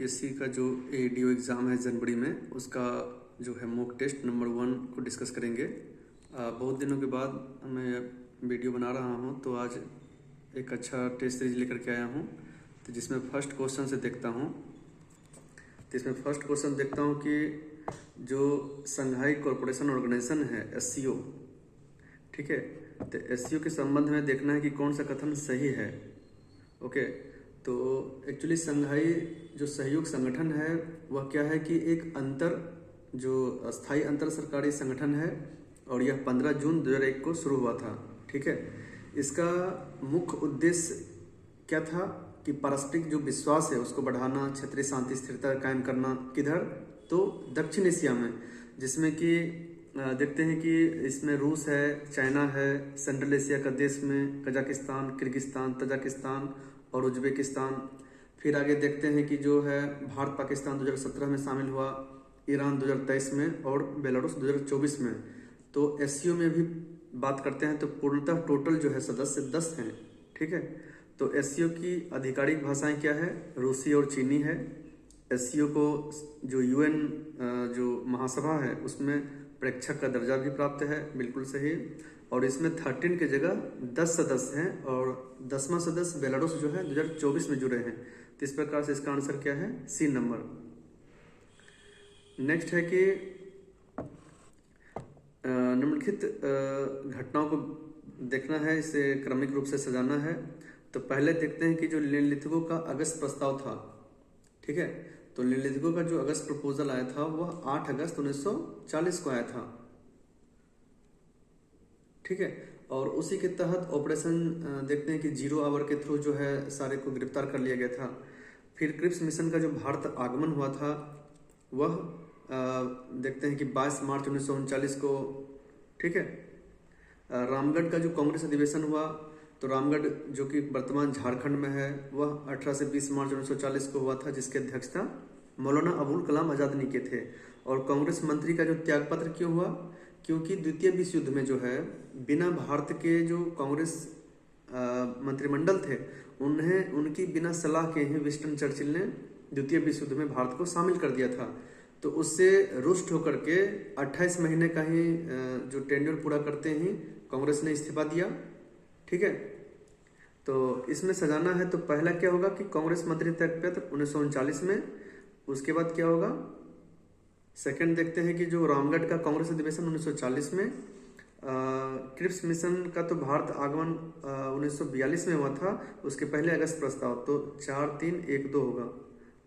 UPSC का जो ADO exam है जनवरी में, उसका जो है मॉक टेस्ट नंबर 1 को डिस्कस करेंगे। बहुत दिनों के बाद मैं वीडियो बना रहा हूं, तो आज एक अच्छा टेस्ट सीरीज लेकर के आया हूं। तो जिसमें फर्स्ट क्वेश्चन से देखता हूं, तो इसमें फर्स्ट क्वेश्चन देखता हूं कि जो संघाई कॉरपोरेशन ऑर्गेनाइजेशन है एससीओ, ठीक है, तो एससीओ के संबंध में देखना है कि कौन सा कथन सही है। ओके, तो एक्चुअली संघाई जो सहयोग संगठन है वह क्या है कि एक जो स्थायी अंतर सरकारी संगठन है, और यह 15 जून 2001 को शुरू हुआ था। ठीक है, इसका मुख्य उद्देश्य क्या था कि पारस्परिक जो विश्वास है उसको बढ़ाना, क्षेत्रीय शांति स्थिरता कायम करना। किधर? तो दक्षिण एशिया में, जिसमें कि देखते हैं कि इसमें रूस है, चाइना है, सेंट्रल एशिया का देश में कजाकिस्तान, किर्गिस्तान, तजाकिस्तान और उज्बेकिस्तान। फिर आगे देखते हैं कि जो है भारत पाकिस्तान 2017 में शामिल हुआ, ईरान 2023 में और बेलारूस 2024 में। तो एससीओ में भी बात करते हैं तो पूर्णतः टोटल जो है सदस्य 10 हैं। ठीक है, तो एससीओ की आधिकारिक भाषाएं क्या है? रूसी और चीनी है। एससीओ को जो यूएन जो महासभा है उसमें प्रेक्षक का दर्जा भी प्राप्त है, बिल्कुल सही। और इसमें 13 की जगह 10 सदस्य हैं, और 10वां सदस्य बेलारूस जो है 2024 में जुड़े हैं। तो इस प्रकार से इसका आंसर क्या है? सी नंबर। नेक्स्ट है कि निम्नलिखित घटनाओं को देखना है, इसे क्रमिक रूप से सजाना है। तो पहले देखते हैं कि जो निम्नलिखितों का अगस्त प्रस्ताव था। ठीक है, तो निम्नलिखितों का जो अगस्त प्रपोजल आया था वह 8 अगस्त 1940 को आया था। ठीक है, और उसी के तहत ऑपरेशन देखते हैं कि 0 आवर के थ्रू जो है सारे को गिरफ्तार कर लिया गया था। फिर क्रिप्स मिशन का जो भारत आगमन हुआ था वह देखते हैं कि 22 मार्च 1939 को। ठीक है, रामगढ़ का जो कांग्रेस अधिवेशन हुआ, तो रामगढ़ जो कि वर्तमान झारखंड में है वह 18 से 20 मार्च 1940 को हुआ था, जिसकी अध्यक्षता मौलाना अबुल कलाम आजाद ने किए थे। और कांग्रेस मंत्री का जो त्यागपत्र क्यों हुआ? क्योंकि द्वितीय विश्व युद्ध में जो है बिना भारत के जो कांग्रेस मंत्रिमंडल थे उनकी बिना सलाह के ही विंस्टन चर्चिल ने द्वितीय विश्व युद्ध में भारत को शामिल कर दिया था। तो उससे रुष्ट होकर के 28 महीने का ही जो टेन्योर पूरा करते ही कांग्रेस ने इस्तीफा दिया। ठीक है, तो इसमें सजाना है। तो पहला क्या होगा कि कांग्रेस मंत्री त्यागपत्र 1939 में। उसके बाद क्या होगा? सेकंड देखते हैं कि जो रामगढ़ का कांग्रेस अधिवेशन 1940 में, क्रिप्स मिशन का तो भारत आगमन 1942 में हुआ था, उसके पहले अगस्त प्रस्ताव। तो 4, 3, 1, 2 होगा,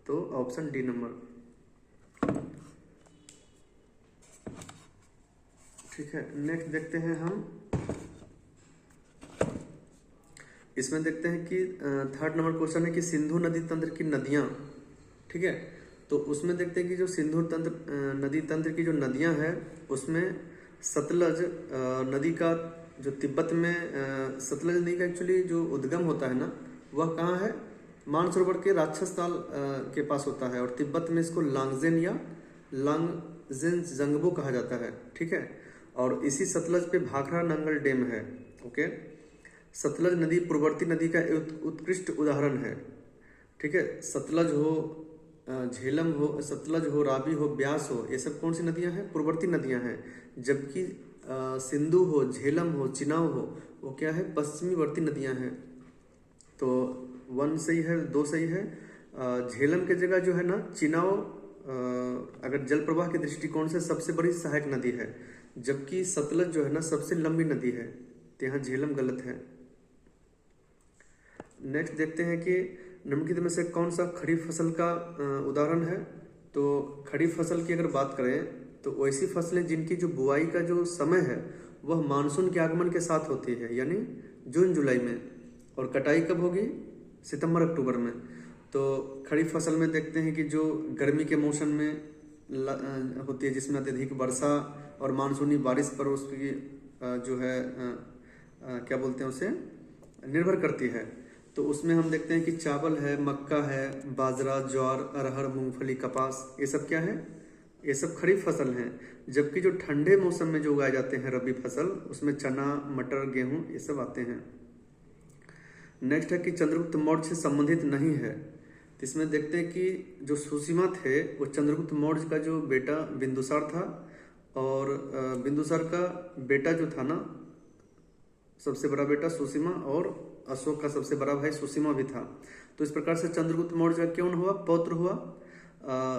तो ऑप्शन डी नंबर। ठीक है, नेक्स्ट देखते हैं हम। इसमें देखते हैं कि 3rd नंबर क्वेश्चन है कि सिंधु नदी तंत्र की नदियां। ठीक है, तो उसमें देखते हैं कि जो सिंधु नदी तंत्र की जो नदियां हैं उसमें सतलज नदी का जो तिब्बत में सतलज नदी का एक्चुअली जो उद्गम होता है ना, वह कहाँ है? मानसरोवर के राक्षस ताल के पास होता है, और तिब्बत में इसको लांगजेन या लांगजेन जंगबो कहा जाता है। ठीक है, और इसी सतलज पे भाखड़ा नंगल डैम है। ओके, सतलज नदी पूर्ववर्ती नदी का उत्कृष्ट उदाहरण है। ठीक है, सतलज हो, झेलम हो, सतलज हो, रावी हो, ब्यास हो, ये सब कौन सी नदियां हैं? पूर्ववर्ती नदियां हैं। जबकि सिंधु हो, झेलम हो, चिनाव हो, वो क्या है? पश्चिमीवर्ती नदियां हैं। तो 1 सही है, 2 सही है। झेलम के जगह जो है ना चिनाव अगर जल प्रवाह के दृष्टिकोण से सबसे बड़ी सहायक नदी है, जबकि सतलज जो है ना सबसे लंबी नदी है। तो यहाँ झेलम गलत है। नेक्स्ट देखते हैं कि निम्नलिखित में से कौन सा खरीफ फसल का उदाहरण है। तो खरीफ फसल की अगर बात करें तो वैसी फसलें जिनकी जो बुआई का जो समय है वह मानसून के आगमन के साथ होती है, यानी जून जुलाई में, और कटाई कब होगी? सितंबर अक्टूबर में। तो खरीफ फसल में देखते हैं कि जो गर्मी के मौसम में होती है, जिसमें अत्यधिक वर्षा और मानसूनी बारिश पर उसकी जो है क्या बोलते हैं उसे निर्भर करती है। तो उसमें हम देखते हैं कि चावल है, मक्का है, बाजरा, ज्वार, अरहर, मूंगफली, कपास, ये सब क्या है? ये सब खरीफ फसल हैं। जबकि जो ठंडे मौसम में जो उगाए जाते हैं रबी फसल, उसमें चना, मटर, गेहूं, ये सब आते हैं। नेक्स्ट है कि चंद्रगुप्त मौर्य से संबंधित नहीं है। तो इसमें देखते हैं कि जो सुसीमा थे वो चंद्रगुप्त मौर्य का जो बेटा बिंदुसार था, और बिंदुसार का बेटा जो था ना, सबसे बड़ा बेटा सुसीमा, और अशोक का सबसे बड़ा भाई सुसीमा भी था। तो इस प्रकार से चंद्रगुप्त मौर्य का क्यों हुआ, पौत्र हुआ।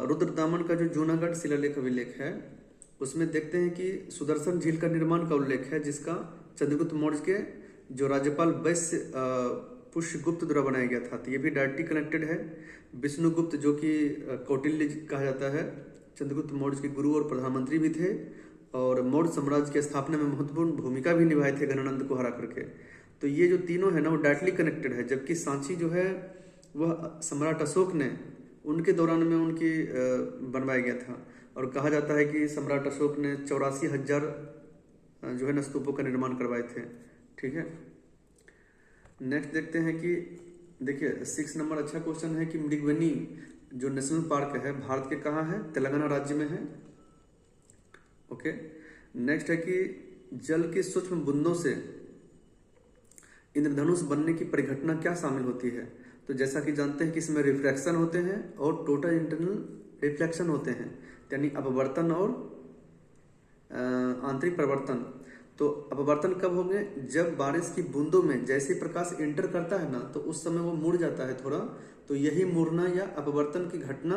रुद्रदामन का जो जूनागढ़ शिलालेख अभिलेख है उसमें देखते हैं कि सुदर्शन झील का निर्माण का उल्लेख है, जिसका चंद्रगुप्त मौर्य के जो राज्यपाल वैश्य पुष्यगुप्त द्वारा बनाया गया था। तो ये भी डायरेक्टली कनेक्टेड है। विष्णुगुप्त जो कि कौटिल्य कहा जाता है, चंद्रगुप्त मौर्य के गुरु और प्रधानमंत्री भी थे, और मौर्य साम्राज्य की स्थापना में महत्वपूर्ण भूमिका भी निभाए थे गणानंद को हरा करके। तो ये जो तीनों है ना वो डायरेक्टली कनेक्टेड है। जबकि सांची जो है वह सम्राट अशोक ने उनके दौरान में उनकी बनवाया गया था, और कहा जाता है कि सम्राट अशोक ने 84,000 जो है ना स्तूपों का निर्माण करवाए थे। ठीक है, नेक्स्ट देखते हैं कि देखिए 6 नंबर अच्छा क्वेश्चन है कि मृगवनी जो नेशनल पार्क है भारत के कहाँ है, तेलंगाना राज्य में है। ओके, नेक्स्ट है कि जल की सूक्ष्म बूंदों से इंद्रधनुष बनने की परिघटना क्या शामिल होती है। तो जैसा कि जानते हैं कि इसमें रिफ्रैक्शन होते हैं और टोटल इंटरनल रिफ्लेक्शन होते हैं, यानी अपवर्तन और आंतरिक परिवर्तन। तो अपवर्तन कब होंगे, जब बारिश की बूंदों में जैसे प्रकाश एंटर करता है ना तो उस समय वो मुड़ जाता है थोड़ा, तो यही मुड़ना या अपवर्तन की घटना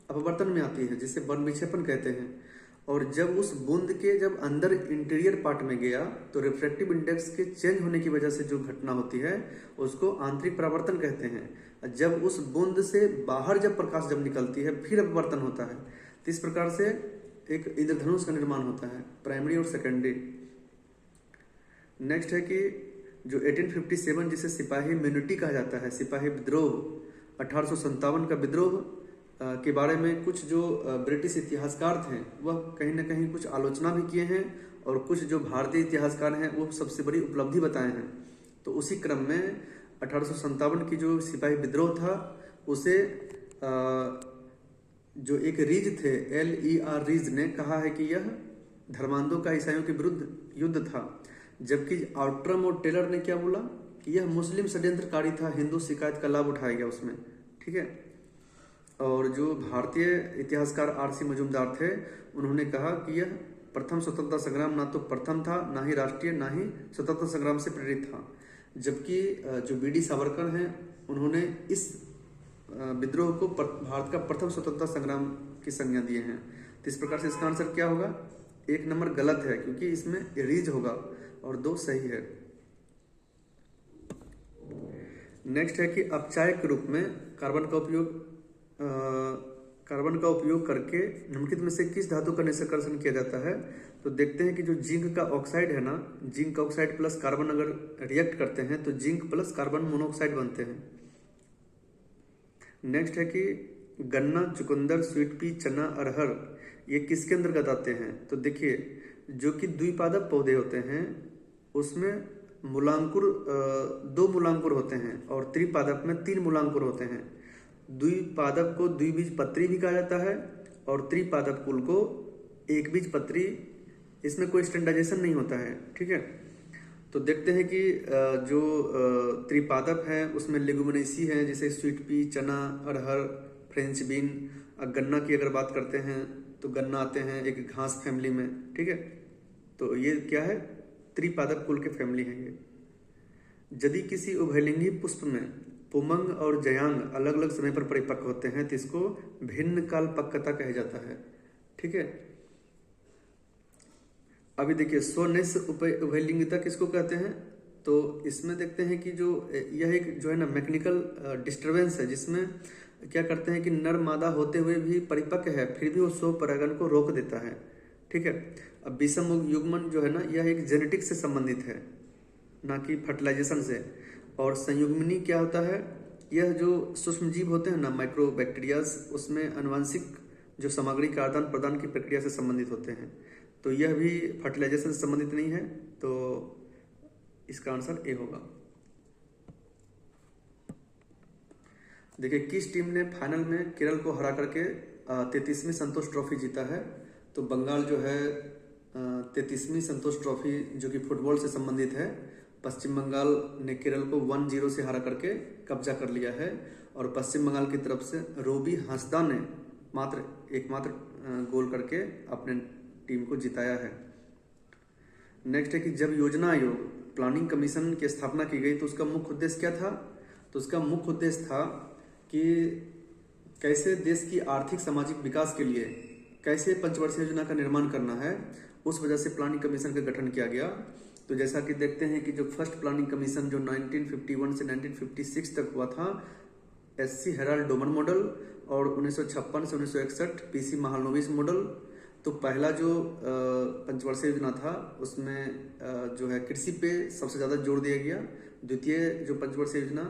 अपवर्तन में आती है, जिसे वर्ण विक्षेपण कहते हैं। और जब उस बूंद के जब अंदर इंटीरियर पार्ट में गया तो रिफ्रैक्टिव इंडेक्स के चेंज होने की वजह से जो घटना होती है उसको आंतरिक परावर्तन कहते हैं। जब उस बूंद से बाहर जब प्रकाश जब निकलती है फिर अपवर्तन होता है। तो इस प्रकार से एक इंद्रधनुष का निर्माण होता है, प्राइमरी और सेकेंडरी। नेक्स्ट है कि जो 1857 जिसे सिपाही म्यूनिटी कहा जाता है, सिपाही विद्रोह, 1857 का विद्रोह के बारे में कुछ जो ब्रिटिश इतिहासकार थे वह कहीं ना कहीं कुछ आलोचना भी किए हैं, और कुछ जो भारतीय इतिहासकार हैं वो सबसे बड़ी उपलब्धि बताए हैं। तो उसी क्रम में 1857 की जो सिपाही विद्रोह था उसे जो एक रीज थे LER रीज ने कहा है कि यह धर्मांधों का ईसाइयों के विरुद्ध युद्ध था। जबकि आउट्रम और टेलर ने क्या बोला कि यह मुस्लिम षड्यंत्रकारी था, हिंदू शिकायत का लाभ उठाया गया उसमें। ठीक है, और जो भारतीय इतिहासकार RC मजूमदार थे उन्होंने कहा कि यह प्रथम स्वतंत्रता संग्राम ना तो प्रथम था, ना ही राष्ट्रीय, ना ही स्वतंत्रता संग्राम से प्रेरित था। जबकि जो BD सावरकर हैं उन्होंने इस विद्रोह को भारत का प्रथम स्वतंत्रता संग्राम की संज्ञा दिए हैं। तो इस प्रकार से इसका आंसर क्या होगा, 1 नंबर गलत है क्योंकि इसमें रीज होगा और 2 सही है। नेक्स्ट है कि अपचायक के रूप में कार्बन का उपयोग करके निम्नलिखित में से किस धातु का निष्कर्षण किया जाता है। तो देखते हैं कि जो जिंक का ऑक्साइड है ना, जिंक ऑक्साइड प्लस कार्बन अगर रिएक्ट करते हैं तो जिंक प्लस कार्बन मोनोऑक्साइड बनते हैं। नेक्स्ट है कि गन्ना, चुकंदर, स्वीट पी, चना, अरहर ये किसके अंतर्गत आते हैं। तो देखिए जो कि द्विपादप पौधे होते हैं उसमें मूलांकुर 2 मूलांकुर होते हैं और त्रिपादप में 3 मूलांकुर होते हैं। द्विपादप को द्विबीजपत्री भी कहा जाता है और त्रिपादप कुल को एक बीजपत्री। इसमें कोई स्टैंडर्डाइजेशन नहीं होता है। ठीक है, तो देखते हैं कि जो त्रिपादप है उसमें लेगुमिनेसी है, जैसे स्वीट पी, चना, अरहर, फ्रेंच बीन। गन्ना की अगर बात करते हैं तो गन्ना आते हैं एक घास फैमिली में। ठीक है, तो ये क्या है, त्रिपादप कुल के फैमिली है ये। यदि किसी उभयलिंगी पुष्प में पुमंग और जयांग अलग अलग समय पर परिपक्व होते हैं तो इसको भिन्न काल पक्वता कहा जाता है। ठीक है, अभी देखिए स्वनिष्ठ उभयलिंगिता किसको कहते हैं। तो इसमें देखते हैं कि जो यह एक जो है ना मैकेनिकल डिस्टर्बेंस है, जिसमें क्या करते हैं कि नर मादा होते हुए भी परिपक्व है फिर भी वो स्वपरागन को रोक देता है। ठीक है, अब विषम युग्मन जो है ना यह एक जेनेटिक्स से संबंधित है, ना कि फर्टिलाइजेशन से। और संयुग्मनी क्या होता है, यह जो सूक्ष्म जीव होते हैं ना माइक्रोबैक्टीरियाज, उसमें आनुवंशिक जो सामग्री का आदान प्रदान की प्रक्रिया से संबंधित होते हैं। तो यह भी फर्टिलाइजेशन से संबंधित नहीं है, तो इसका आंसर ए होगा। देखिए किस टीम ने फाइनल में केरल को हरा करके 33वीं संतोष ट्रॉफी जीता है। तो बंगाल जो है 33वीं संतोष ट्रॉफी जो कि फुटबॉल से संबंधित है पश्चिम बंगाल ने केरल को 1-0 से हरा करके कब्जा कर लिया है और पश्चिम बंगाल की तरफ से रोबी हंसदा ने एकमात्र गोल करके अपने टीम को जिताया है। नेक्स्ट है कि जब योजना आयोग प्लानिंग कमीशन की स्थापना की गई तो उसका मुख्य उद्देश्य क्या था? तो उसका मुख्य उद्देश्य था कि कैसे देश की आर्थिक सामाजिक विकास के लिए कैसे पंचवर्षीय योजना का निर्माण करना है, उस वजह से प्लानिंग कमीशन का गठन किया गया। तो जैसा कि देखते हैं कि जो फर्स्ट प्लानिंग कमीशन जो 1951 से 1956 तक हुआ था, एससी हेराल्ड डोमन मॉडल, और 1956 से 1961 पीसी महालनोबिस मॉडल। तो पहला जो पंचवर्षीय योजना था उसमें जो है कृषि पे सबसे ज़्यादा जोर दिया गया। द्वितीय जो पंचवर्षीय योजना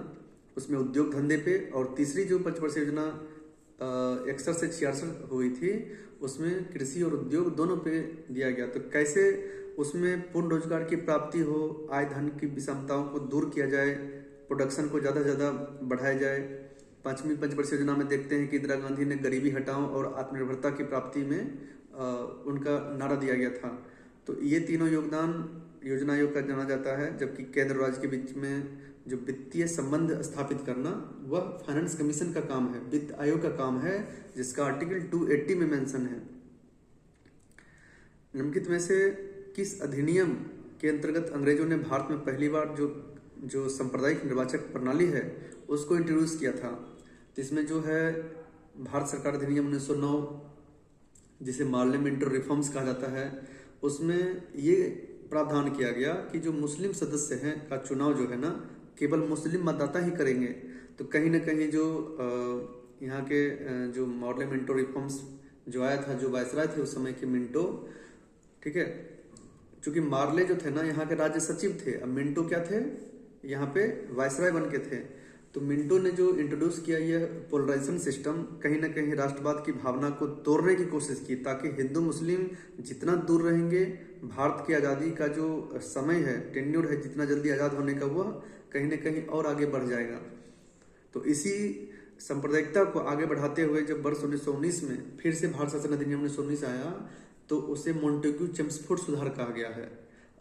उसमें उद्योग धंधे पे, और तीसरी जो पंचवर्षीय योजना 61 से 66 हुई थी उसमें कृषि और उद्योग दोनों पे दिया गया। तो कैसे उसमें पूर्ण रोजगार की प्राप्ति हो, आय धन की विषमताओं को दूर किया जाए, प्रोडक्शन को ज़्यादा से ज़्यादा बढ़ाया जाए। पांचवी पंचवर्षीय योजना में देखते हैं कि इंदिरा गांधी ने गरीबी हटाओ और आत्मनिर्भरता की प्राप्ति में उनका नारा दिया गया था। तो ये तीनों योगदान योजना आयोग का जाना जाता है। जबकि केंद्र और राज्य के बीच में जो वित्तीय संबंध स्थापित करना वह फाइनेंस कमीशन का काम है, वित्त आयोग का काम है, जिसका आर्टिकल 280 में मेंशन है। निम्नलिखित में से किस अधिनियम के अंतर्गत अंग्रेजों ने भारत में पहली बार जो सांप्रदायिक निर्वाचक प्रणाली है उसको इंट्रोड्यूस किया था? तो इसमें जो है भारत सरकार अधिनियम 1909, जिसे पार्लियामेंट्री रिफॉर्म्स कहा जाता है, उसमें ये प्रावधान किया गया कि जो मुस्लिम सदस्य हैं का चुनाव जो है ना केवल मुस्लिम मतदाता ही करेंगे। तो कहीं ना कहीं जो यहाँ के जो पार्लियामेंट्री रिफॉर्म्स जो आया था, जो वायसराय थे उस समय के मिंटो, ठीक है, चूंकि मार्ले जो थे ना यहाँ के राज्य सचिव थे, अब मिंटो क्या थे, यहाँ पे वायसराय बन के थे। तो मिंटो ने जो इंट्रोड्यूस किया ये पोलराइजेशन सिस्टम, कहीं ना कहीं राष्ट्रवाद की भावना को तोड़ने की कोशिश की, ताकि हिंदू मुस्लिम जितना दूर रहेंगे, भारत की आज़ादी का जो समय है, टेन्योर है जितना जल्दी आज़ाद होने का, वह कहीं ना कहीं और आगे बढ़ जाएगा। तो इसी सांप्रदायिकता को आगे बढ़ाते हुए जब वर्ष 1919 में फिर से भारत शासन अधिनियम 1919 आया तो उसे मोंटेग्यू चेम्सफोर्ड सुधार कहा गया है।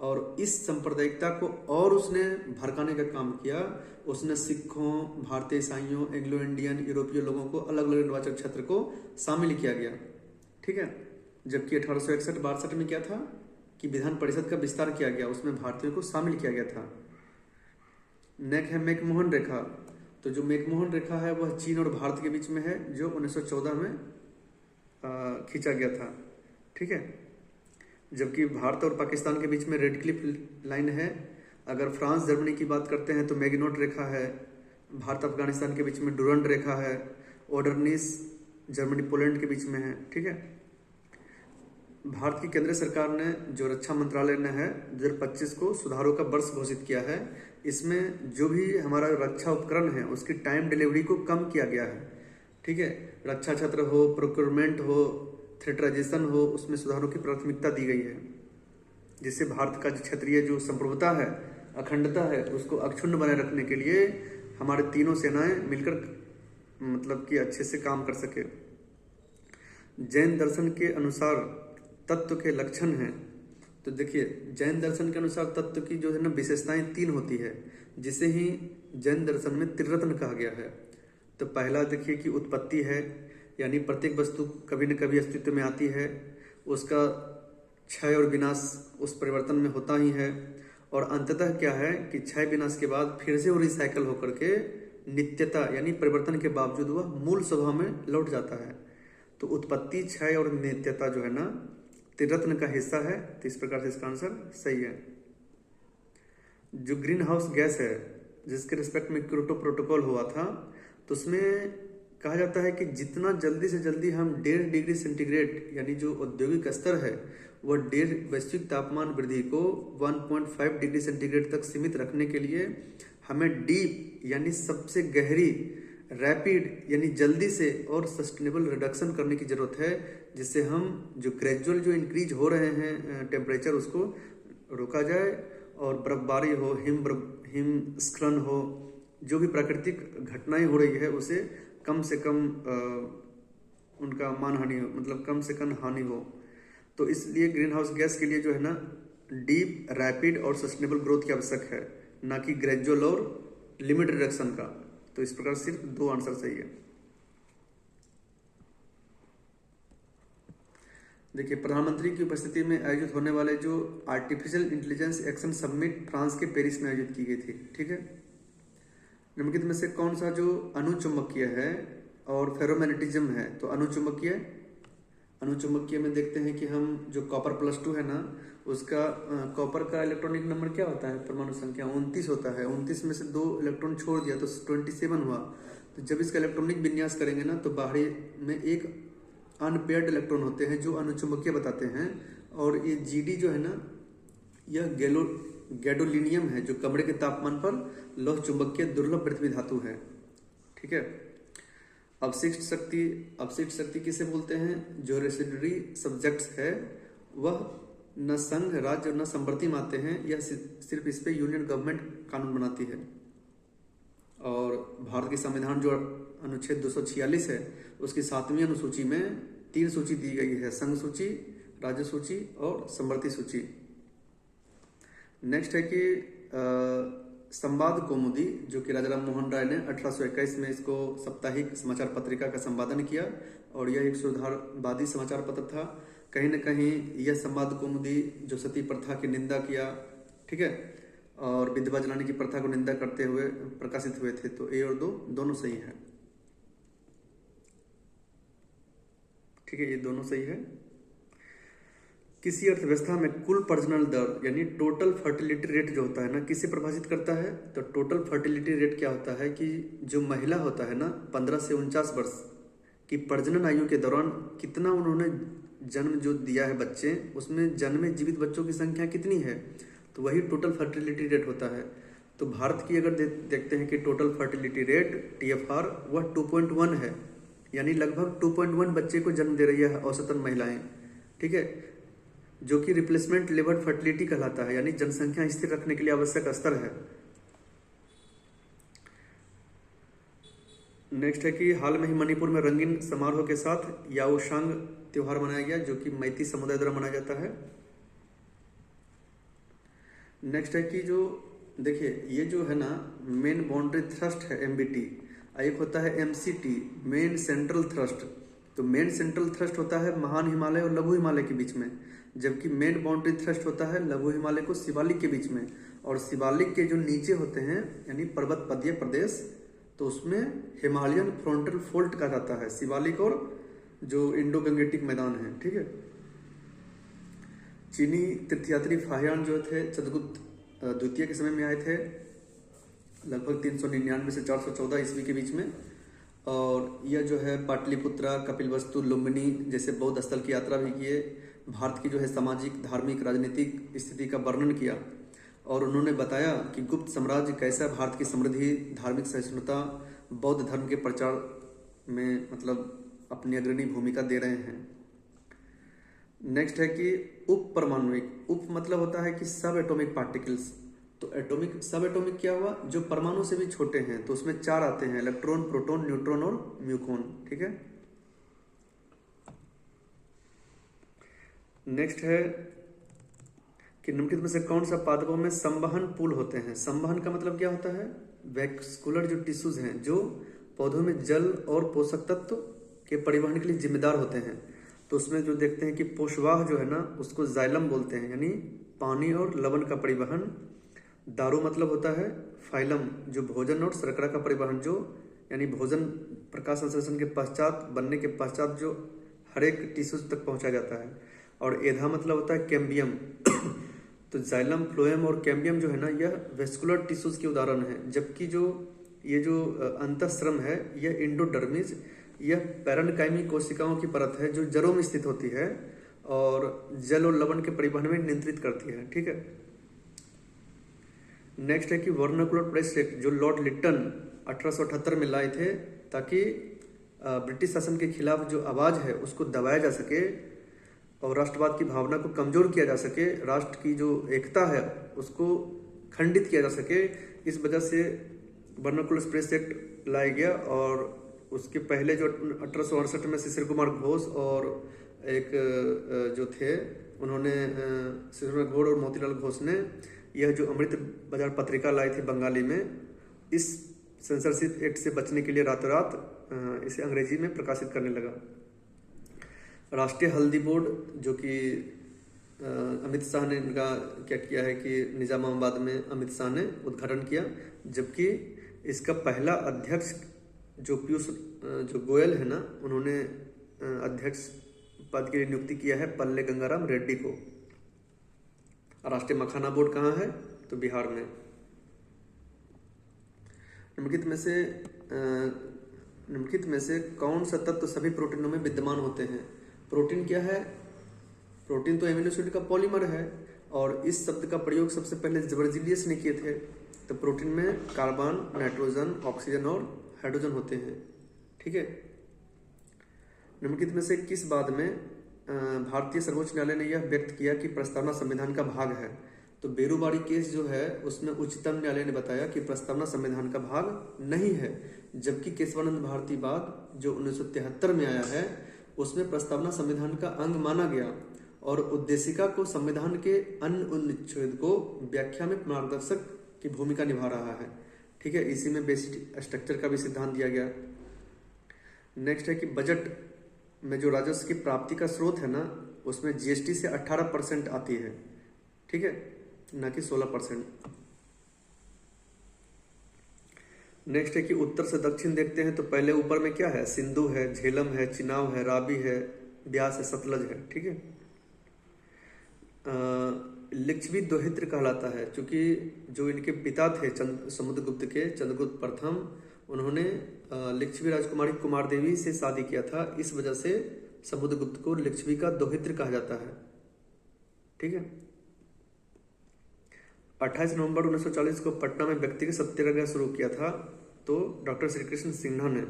और इस सांप्रदायिकता को और उसने भड़काने का काम किया। उसने सिखों, भारतीय ईसाइयों, एंग्लो इंडियन, यूरोपीय लोगों को अलग अलग निर्वाचक क्षेत्र को शामिल किया गया, ठीक है। जबकि 1861-62 में क्या था कि विधान परिषद का विस्तार किया गया, उसमें भारतीयों को शामिल किया गया था। नेक्स्ट है मैकमोहन रेखा। तो जो मैकमोहन रेखा है वह चीन और भारत के बीच में है, जो 1914 में खींचा गया था, ठीक है। जबकि भारत और पाकिस्तान के बीच में रेड क्लिफ लाइन है। अगर फ्रांस जर्मनी की बात करते हैं तो मैगिनोट रेखा है। भारत अफगानिस्तान के बीच में डुरंड रेखा है। ओडरनिस जर्मनी पोलैंड के बीच में है, ठीक है। भारत की केंद्र सरकार ने जो रक्षा मंत्रालय ने है 2025 को सुधारों का वर्ष घोषित किया है। इसमें जो भी हमारा रक्षा उपकरण है उसकी टाइम डिलीवरी को कम किया गया है, ठीक है। रक्षा क्षेत्र हो, प्रोक्योरमेंट हो, थ्रेटराइजेशन हो, उसमें सुधारों की प्राथमिकता दी गई है, जिससे भारत का क्षेत्रीय जो संप्रभुता है, अखंडता है, उसको अक्षुण्ण बनाए रखने के लिए हमारे तीनों सेनाएं मिलकर मतलब कि अच्छे से काम कर सके। जैन दर्शन के अनुसार तत्व के लक्षण हैं। तो देखिए जैन दर्शन के अनुसार तत्व की जो है ना विशेषताएं 3 होती है, जिसे ही जैन दर्शन में त्रिरत्न कहा गया है। तो पहला देखिए कि उत्पत्ति है, यानी प्रत्येक वस्तु कभी न कभी अस्तित्व में आती है, उसका क्षय और विनाश उस परिवर्तन में होता ही है, और अंततः क्या है कि क्षय विनाश के बाद फिर से वो रिसाइकल होकर के नित्यता यानी परिवर्तन के बावजूद वह मूल स्वभाव में लौट जाता है। तो उत्पत्ति, क्षय और नित्यता जो है ना त्रिरत्न का हिस्सा है। तो इस प्रकार से इसका आंसर सही है। जो ग्रीन हाउस गैस है जिसके रिस्पेक्ट में क्योटो प्रोटोकॉल हुआ था, तो उसमें कहा जाता है कि जितना जल्दी से जल्दी हम 1.5 डिग्री सेंटीग्रेड यानी जो औद्योगिक स्तर है वह वैश्विक तापमान वृद्धि को 1.5 डिग्री सेंटीग्रेड तक सीमित रखने के लिए हमें डीप यानी सबसे गहरी, रैपिड यानी जल्दी से और सस्टेनेबल रिडक्शन करने की जरूरत है, जिससे हम जो ग्रेजुअल जो इंक्रीज हो रहे हैं टेम्परेचर उसको रोका जाए, और बर्फबारी हो, हिमस्खलन हो, जो भी प्राकृतिक घटनाएं हो रही है उसे कम से कम उनका मानहानि हो, मतलब कम से कम हानि हो। तो इसलिए ग्रीन हाउस गैस के लिए जो है ना डीप, रैपिड और सस्टेनेबल ग्रोथ की आवश्यक है। ना कि ग्रेजुअल और लिमिट रिडक्शन का। तो इस प्रकार सिर्फ 2 आंसर सही है। देखिए, प्रधानमंत्री की उपस्थिति में आयोजित होने वाले जो artificial intelligence action summit France के पेरिस में आयोजित की गई थी, ठीक है। निम्नलिखित में से कौन सा जो अनुचुंबकीय है और फेरोमैग्नेटिज्म है? तो अनुचुंबकीय में देखते हैं कि हम जो कॉपर +2 है ना, उसका कॉपर का इलेक्ट्रॉनिक नंबर क्या होता है? परमाणु संख्या 29 होता है। 29 में से 2 इलेक्ट्रॉन छोड़ दिया तो 27 हुआ। तो जब इसका इलेक्ट्रॉनिक विन्यास करेंगे ना, तो बाहरी में एक अनपेयर्ड इलेक्ट्रॉन होते हैं जो अनुचुंबकीय बताते हैं। और ये जीडी जो है ना, यह गैडोलिनियम है जो कमरे के तापमान पर लौह चुंबकीय दुर्लभ पृथ्वी धातु है, ठीक है। अपशिष्ट शक्ति किसे बोलते हैं? जो रेसिडुअरी सब्जेक्ट्स है वह न संघ, राज्य और न संप्रति में आते हैं। यह सिर्फ इस पे यूनियन गवर्नमेंट कानून बनाती है। और भारत की संविधान जो अनुच्छेद 246 है, उसकी 7वीं अनुसूची में 3 सूची दी गई है: संघ सूची, राज्य सूची और संप्रति सूची। नेक्स्ट है कि संवाद कौमुदी, जो कि राजा राम मोहन राय ने 1821 में इसको साप्ताहिक समाचार पत्रिका का संपादन किया और यह एक सुधारवादी समाचार पत्र था। कहीं न कहीं यह संवाद कौमुदी जो सती प्रथा की निंदा किया, ठीक है, और विधवा जलाने की प्रथा को निंदा करते हुए प्रकाशित हुए थे। तो ए और 2 दोनों सही है, ठीक है, ये दोनों सही है। किसी अर्थव्यवस्था में कुल प्रजनन दर यानी टोटल फर्टिलिटी रेट जो होता है ना, किसे परिभाषित करता है? तो टोटल फर्टिलिटी रेट क्या होता है कि जो महिला होता है ना 15 से 49 वर्ष की प्रजनन आयु के दौरान कितना उन्होंने जन्म जो दिया है बच्चे, उसमें जन्मे जीवित बच्चों की संख्या कितनी है, तो वही टोटल फर्टिलिटी रेट होता है। तो भारत की अगर देखते हैं कि टोटल फर्टिलिटी रेट TFR वह 2.1 है, यानी लगभग 2.1 बच्चे को जन्म दे रही है औसतन महिलाएं, ठीक है, जो कि रिप्लेसमेंट लेवल फर्टिलिटी कहलाता है, यानी जनसंख्या स्थिर रखने के लिए आवश्यक स्तर है। नेक्स्ट है कि हाल में ही मणिपुर में रंगीन समारोह के साथ याओशांग त्योहार मनाया गया, जो कि मैती समुदाय द्वारा मनाया जाता है। नेक्स्ट है कि जो देखिए, ये जो है ना मेन बाउंड्री थ्रस्ट है MBT, एक होता है MCT मेन सेंट्रल थ्रस्ट। तो मेन सेंट्रल थ्रस्ट होता है महान हिमालय और लघु हिमालय के बीच में, जबकि मेन बाउंड्री थ्रस्ट होता है लघु हिमालय को शिवालिक के बीच में। और शिवालिक के जो नीचे होते हैं यानी पर्वत पदीय प्रदेश, तो उसमें हिमालयन फ्रंटल फोल्ट कहा जाता है, शिवालिक और जो इंडो गंगेटिक मैदान है, ठीक है। चीनी तीर्थयात्री फाहियान जो थे चंद्रगुप्त द्वितीय के समय में आए थे, लगभग 399 से 414 ईस्वी के बीच में। और यह जो है पाटलिपुत्रा, कपिलवस्तु, लुम्बिनी जैसे बौद्ध स्थल की यात्रा भी किए, भारत की जो है सामाजिक, धार्मिक, राजनीतिक स्थिति का वर्णन किया और उन्होंने बताया कि गुप्त साम्राज्य कैसा भारत की समृद्धि, धार्मिक सहिष्णुता, बौद्ध धर्म के प्रचार में मतलब अपनी अग्रणी भूमिका दे रहे हैं। नेक्स्ट है कि उप परमाणुविक, उप मतलब होता है कि सब एटॉमिक पार्टिकल्स। तो एटॉमिक, सब एटॉमिक क्या हुआ? जो परमाणु से भी छोटे हैं, तो उसमें 4 आते हैं: इलेक्ट्रॉन, प्रोटॉन, न्यूट्रॉन और म्यूकॉन, ठीक है। नेक्स्ट है कि निम्नलिखित में से कौन सा पादपों में संवहन पुल होते हैं? संवहन का मतलब क्या होता है? वैस्कुलर जो टिश्यूज हैं जो पौधों में जल और पोषक तत्व के परिवहन के लिए जिम्मेदार होते हैं। तो उसमें जो देखते हैं कि पोषवाह जो है ना, उसको जाइलम बोलते हैं, यानी पानी और लवण का परिवहन। दारू मतलब होता है फाइलम, जो भोजन और शर्करा का परिवहन, जो यानी भोजन प्रकाश संश्लेषण के पश्चात, बनने के पश्चात जो हर एक टिश्यूज तक पहुंचाया जाता है। और एधा मतलब होता है कैम्बियम। तो जाइलम, फ्लोएम और कैम्बियम जो है ना, यह वेस्कुलर टिश्यूज के उदाहरण है। जबकि जो ये जो अंतःस्रम है, यह इंडोडर्मिस, यह पैरेन्काइमी कोशिकाओं की परत है जो जड़ों में स्थित होती है और जल और लवण के परिवहन में नियंत्रित करती है, ठीक है। नेक्स्ट है कि वर्नाकुलर प्रेस एक्ट, जो लॉर्ड लिटन 1878 में लाए थे ताकि ब्रिटिश शासन के खिलाफ जो आवाज है उसको दबाया जा सके और राष्ट्रवाद की भावना को कमजोर किया जा सके, राष्ट्र की जो एकता है उसको खंडित किया जा सके। इस वजह से वर्नाकुलर प्रेस एक्ट लाया गया। और उसके पहले जो 1868 में शिशिर कुमार घोष और एक जो थे, उन्होंने शिशिर कुमार घोष और मोतीलाल घोष ने यह जो अमृत बाजार पत्रिका लाई थी बंगाली में, इस सेंसरशिप एक्ट से बचने के लिए रातों रात इसे अंग्रेजी में प्रकाशित करने लगा। राष्ट्रीय हल्दी बोर्ड, जो कि अमित शाह ने इनका क्या किया है कि निजामाबाद में अमित शाह ने उद्घाटन किया, जबकि इसका पहला अध्यक्ष जो पीयूष जो गोयल है ना, उन्होंने अध्यक्ष पद के लिए नियुक्ति किया है पल्ले गंगाराम रेड्डी को। राष्ट्रीय मखाना बोर्ड कहाँ है? तो बिहार में। निम्नलिखित में से कौन सा तत्व सभी प्रोटीनों में विद्यमान होते हैं? प्रोटीन क्या है? प्रोटीन तो एमिनो एसिड का पॉलीमर है, और इस शब्द का प्रयोग सबसे पहले जबरजिलियस ने किए थे। तो प्रोटीन में कार्बन, नाइट्रोजन, ऑक्सीजन और हाइड्रोजन होते हैं। ठीक है। निम्नलिखित में से किस बात में भारतीय सर्वोच्च न्यायालय ने यह व्यक्त किया कि प्रस्तावना संविधान का भाग है? तो बेरूबाड़ी केस जो है उसमें उच्चतम न्यायालय ने बताया कि प्रस्तावना संविधान का भाग नहीं है, जबकि केशवानंद भारती वाद जो 1973 में आया है उसमें प्रस्तावना संविधान का अंग माना गया, और उद्देशिका को संविधान के अन्य अनुच्छेद को व्याख्या में मार्गदर्शक की भूमिका निभा रहा है। ठीक है। इसी में बेसिक स्ट्रक्चर का भी सिद्धांत दिया गया। नेक्स्ट है कि बजट में जो राजस्व की प्राप्ति का स्रोत है ना, उसमें जीएसटी से 18% आती है। ठीक है, ना कि 16%। नेक्स्ट है कि उत्तर से दक्षिण देखते हैं तो पहले ऊपर में क्या है? सिंधु है, झेलम है, चिनाब है, रावी है, ब्यास है, सतलज है। ठीक है। लिच्छवी दोहित्र कहलाता है, क्योंकि जो इनके पिता थे समुद्रगुप्त के, चंद्रगुप्त प्रथम, उन्होंने लिच्छवी राजकुमारी कुमार देवी से शादी किया था। इस वजह से समुद्रगुप्त को लिच्छवी का दोहित्र कहा जाता है। ठीक है। 28 नवंबर 1940 को पटना में व्यक्तिगत सत्याग्रह शुरू किया था, तो डॉक्टर श्री कृष्ण सिन्हा ने।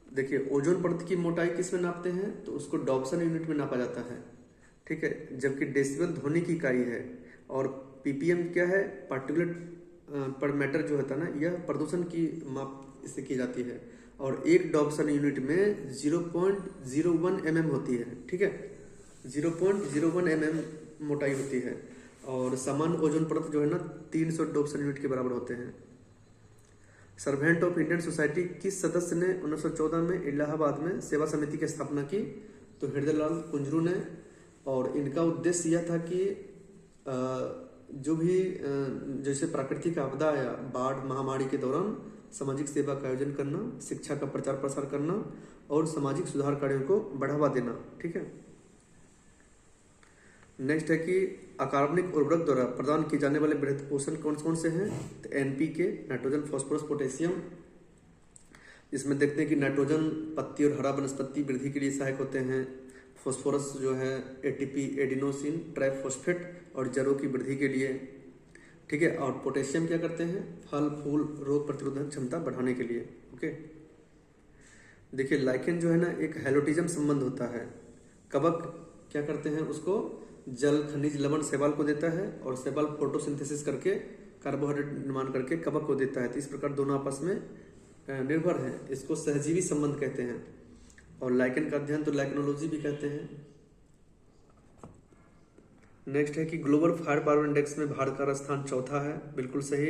देखिए, ओजोन परत की मोटाई किस में नापते हैं? तो उसको डॉप्सन यूनिट में नापा जाता है। ठीक है। जबकि डेसिबल ध्वनि की इकाई है, और पीपीएम क्या है? पार्टिकुलेट पर मैटर जो होता है ना, यह प्रदूषण की माप इससे की जाती है, और एक डॉप्सन यूनिट में 0.01 mm होती है। ठीक है। 0.01 mm मोटाई होती है, और सामान्य ओजोन परत जो है ना 300 डॉप्सन यूनिट के बराबर होते हैं। सर्वेंट ऑफ इंडियन सोसाइटी किस सदस्य ने 1914 में इलाहाबाद में सेवा समिति की स्थापना की? तो हृदयलाल कुंजरू ने। और इनका उद्देश्य यह था कि जो भी जैसे प्राकृतिक आपदा या बाढ़, महामारी के दौरान सामाजिक सेवा का आयोजन करना, शिक्षा का प्रचार प्रसार करना और सामाजिक सुधार कार्यों को बढ़ावा देना। ठीक है। नेक्स्ट है कि अकार्बनिक उर्वरक द्वारा प्रदान किए जाने वाले वृहद पोषण कौन कौन से हैं? तो एनपीके, नाइट्रोजन, फास्फोरस, पोटेशियम। इसमें देखते हैं कि नाइट्रोजन पत्ती और हरा वनस्पति वृद्धि के लिए सहायक होते हैं। फास्फोरस जो है एटीपी, एडिनोसिन ट्राइफॉस्फेट और जड़ों की वृद्धि के लिए। ठीक है। और पोटेशियम क्या करते हैं? फल फूल रोग प्रतिरोधक क्षमता बढ़ाने के लिए। ओके। देखिए, लाइकेन जो है ना एक हेलोटिज्म संबंध होता है। कवक क्या करते हैं? उसको जल, खनिज, लवण शैवाल को देता है, और शैवाल फोटोसिंथेसिस करके कार्बोहाइड्रेट निर्माण करके कवक को देता है। तो इस प्रकार दोनों आपस में निर्भर हैं। इसको सहजीवी संबंध कहते हैं, और लाइकेन का अध्ययन तो लाइकेनोलॉजी भी कहते हैं। नेक्स्ट है कि ग्लोबल फायर पावर इंडेक्स में भारत का स्थान चौथा है। बिल्कुल सही।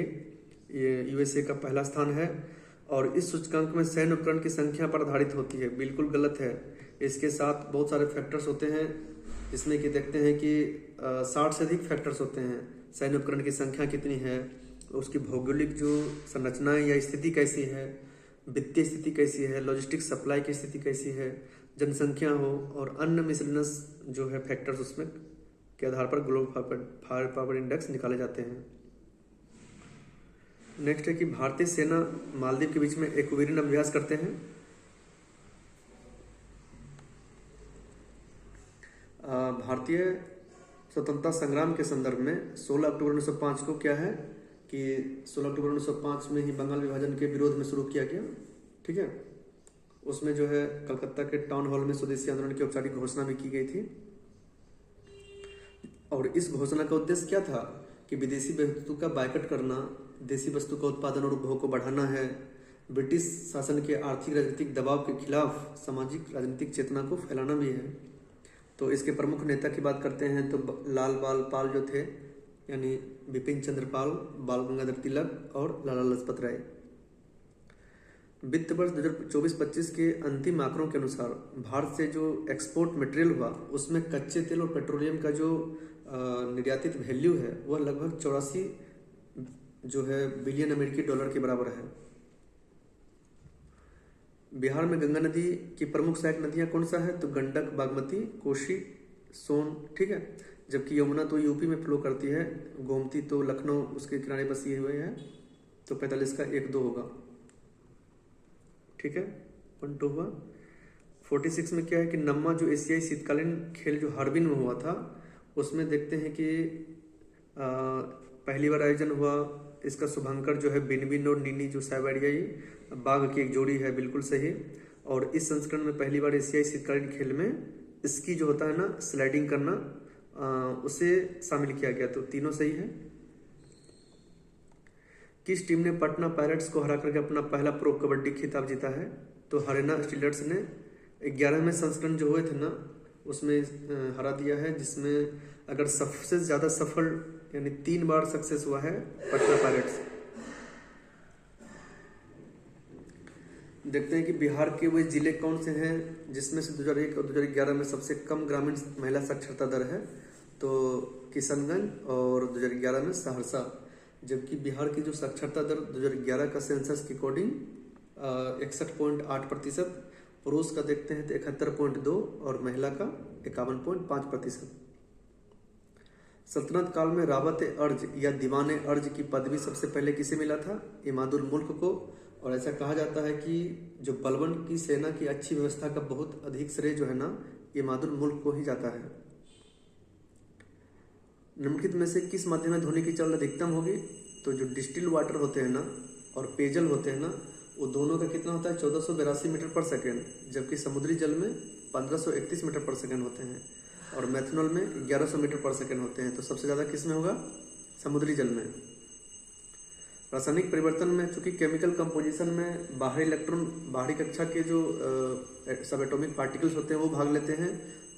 ये यूएसए का पहला स्थान है, और इस सूचकांक में सैन्य उपकरण की संख्या पर आधारित होती है। बिल्कुल गलत है। इसके साथ बहुत सारे फैक्टर्स होते हैं, जिसमें कि देखते हैं कि 60 से अधिक फैक्टर्स होते हैं। सैन्य उपकरण की संख्या कितनी है, उसकी भौगोलिक जो संरचनाएं या स्थिति कैसी है, वित्तीय स्थिति कैसी है, लॉजिस्टिक सप्लाई की स्थिति कैसी है, जनसंख्या हो, और अन्य मिसलेनियस जो है फैक्टर्स, उसमें के आधार पर ग्लोबल फायर पावर इंडेक्स निकाले जाते हैं। नेक्स्ट है कि भारतीय सेना मालदीव के बीच में एक्वेरियन अभ्यास करते हैं। भारतीय स्वतंत्रता संग्राम के संदर्भ में 16 अक्टूबर 1905 को क्या है कि 16 अक्टूबर 1905 में ही बंगाल विभाजन के विरोध में शुरू किया गया। ठीक है। उसमें जो है कलकत्ता के टाउन हॉल में स्वदेशी आंदोलन की औपचारिक घोषणा भी की गई थी, और इस घोषणा का उद्देश्य क्या था कि विदेशी वस्तु का बायकॉट करना, देसी वस्तु का उत्पादन और उपभोग को बढ़ाना है, ब्रिटिश शासन के आर्थिक राजनीतिक दबाव के खिलाफ सामाजिक राजनीतिक चेतना को फैलाना भी है, तो इसके प्रमुख नेता की बात करते हैं तो लाल बाल पाल जो थे, यानी बिपिन चंद्र पाल, बाल गंगाधर तिलक और लाला लाजपत राय। वित्त वर्ष 2024-25 के अंतिम आंकड़ों के अनुसार भारत से जो एक्सपोर्ट मटेरियल हुआ उसमें कच्चे तेल और पेट्रोलियम का जो निर्यातित वैल्यू है वह लगभग 84 जो है बिलियन अमेरिकी डॉलर के बराबर है। बिहार में गंगा नदी की प्रमुख सहायक नदियां कौन सा है? तो गंडक, बागमती, कोसी, सोन, ठीक है। जबकि यमुना तो यूपी में फ्लो करती है, गोमती तो लखनऊ उसके किनारे बसी हुए है, तो 45 का 1-2 होगा, ठीक है। 1-2 हुआ। 46 में क्या है कि नम्मा जो एशियाई शीतकालीन खेल जो हार्बिन में हुआ था उसमें देखते हैं कि पहली बार आयोजन हुआ। इसका शुभंकर जो है बिनबिन और नीनी जो साइबेरियाई बाघ की एक जोड़ी है, बिल्कुल सही। और इस संस्करण में पहली बार एशियाई शीतकालीन खेल में स्की जो होता है ना, स्लाइडिंग करना, उसे शामिल किया गया, तो तीनों सही है। किस टीम ने पटना पायरेट्स को हरा करके अपना पहला प्रो कबड्डी खिताब जीता है? तो हरियाणा स्टीलर्स ने 11वें संस्करण जो हुए थे ना उसमें हरा दिया है, जिसमें अगर सबसे ज़्यादा सफल यानी 3 बार सक्सेस हुआ है पटना पायरेट्स। देखते हैं कि बिहार के वे जिले कौन से हैं जिसमें से 2001 और 2011 में सबसे कम ग्रामीण महिला साक्षरता दर है? तो किशनगंज और 2011 में सहरसा। जबकि बिहार की जो साक्षरता दर 2011 का सेंसस के अकॉर्डिंग 61.8%, पुरुष का देखते हैं तो 71.2 और महिला का 51.5%। सल्तनत काल में रावत अर्ज या दीवान अर्ज की पदवी सबसे पहले किसे मिला था? इमादुल मुल्क को। और ऐसा कहा जाता है कि जो बलबन की सेना की अच्छी व्यवस्था का बहुत अधिक श्रेय जो है ना इमादुल मुल्क को ही जाता है। निम्नलिखित में से किस माध्यम में ध्वनि की चल अधिकतम होगी? तो जो डिस्टिल वाटर होते हैं ना और पेयजल होते हैं ना, वो दोनों का कितना होता है? 1482 मीटर पर सेकेंड, जबकि समुद्री जल में 1531 मीटर पर सेकेंड होते हैं और मेथनॉल में 1100 मीटर पर सेकेंड होते हैं। तो सबसे ज़्यादा किस में होगा? समुद्री जल में। रासायनिक परिवर्तन में चूंकि केमिकल कंपोजिशन में बाहरी कक्षा के जो सब एटॉमिक पार्टिकल्स होते हैं वो भाग लेते हैं,